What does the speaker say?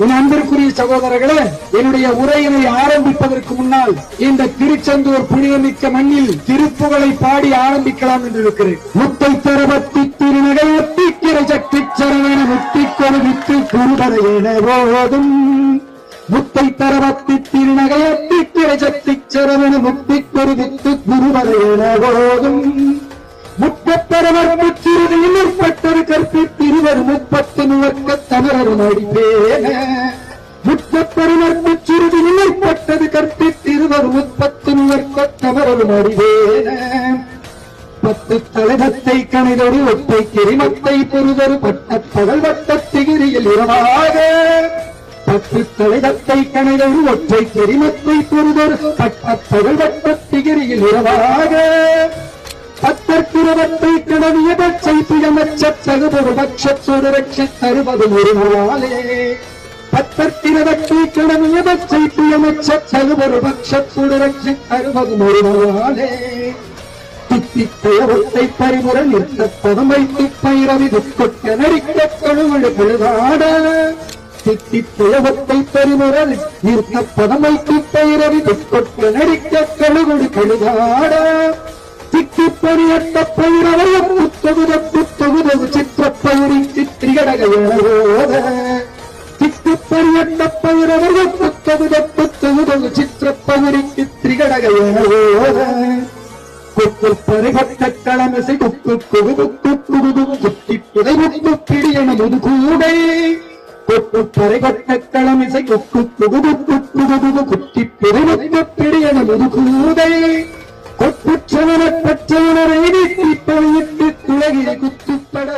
என் அன்பிற்குரிய சகோதரர்களே, என்னுடைய உரையினை ஆரம்பிப்பதற்கு முன்னால் இந்த திருச்செந்தூர் புனிதமிக்க மண்ணில் திருப்புகளை பாடி ஆரம்பிக்கலாம் என்று இருக்கிறேன். முத்தை தரவத்தி திருநகையத்தி கிரசக்தி சரவண முத்தி கொருவித்து குருபரையென போதும் முத்தை தரவத்தி திருநகையத்தி கிரசக்தி சரவண முத்தி கொருவித்து குருபரையென போதும் முப்பத்தரவர் சிறுதியில் முற்பட்டது கற்பித்திருவர் 30 நுவர்க்க தமரரும் அடிப்பேன முப்பத்தருவர் சிறுதியில் முற்பட்டது கற்பித்திருவர் 30 நுவர்க்க தமரரும் அடிவேன 10 தலைவத்தை கணிதொரு ஒற்றை கிரிமத்தை பொறுதொரு பட்ட பகல் வட்டத்திகிரியில் இரவாக 10 தலைவத்தை கணிதொரு ஒற்றை கிரிமத்தை பொறுதொரு பட்ட பகல் வட்டத்திகிரியில் இரவாக பத்தற்குரவத்தை கிளவிய பச்சை புயமச்ச தகுபொரு பட்சத்தோடு ரட்சி தருவது ஒருவாலே பத்தற்கிரவத்தை கிளவிய பச்சை புயமச்ச தகுபொரு பட்சத்தோடு ரட்சி தருவது ஒருவாலே தித்தித்தயவத்தை பரிமுற நிறுத்த பதமை துப்பைரவி துக்கொட்ட நரிக்க கழுவழு பொழுதாட தித்தித்தயவத்தை பரிமுற நிறுத்த பதமை துப்பைரவி துக்கொட்ட நரிக்க கழுவழு பொழுதாட திக்குப்பறியட்ட பயிரவர புத்தகுதகு சித்திரப்பயிரி சித்திரிகடகையோத திக்குப்பறியட்ட பயிரவர புத்தகுதகு சித்திரப்பயிரி சித்திரிகடகையோத குக்கு பரிபட்ட களமிசை குக்கு குகுது குக்குது குத்தி புதைமுத்து பிடியன முதுகூடை குக்கு பரிபட்ட களமிசை குக்கு குகுது குக்குது குத்தி புதைமுத்து பிடியன முதுகூடை கொட்டுச்சவன பச்சவனரை நீட்டி பழியிட்டு துலகில் குத்துப்பட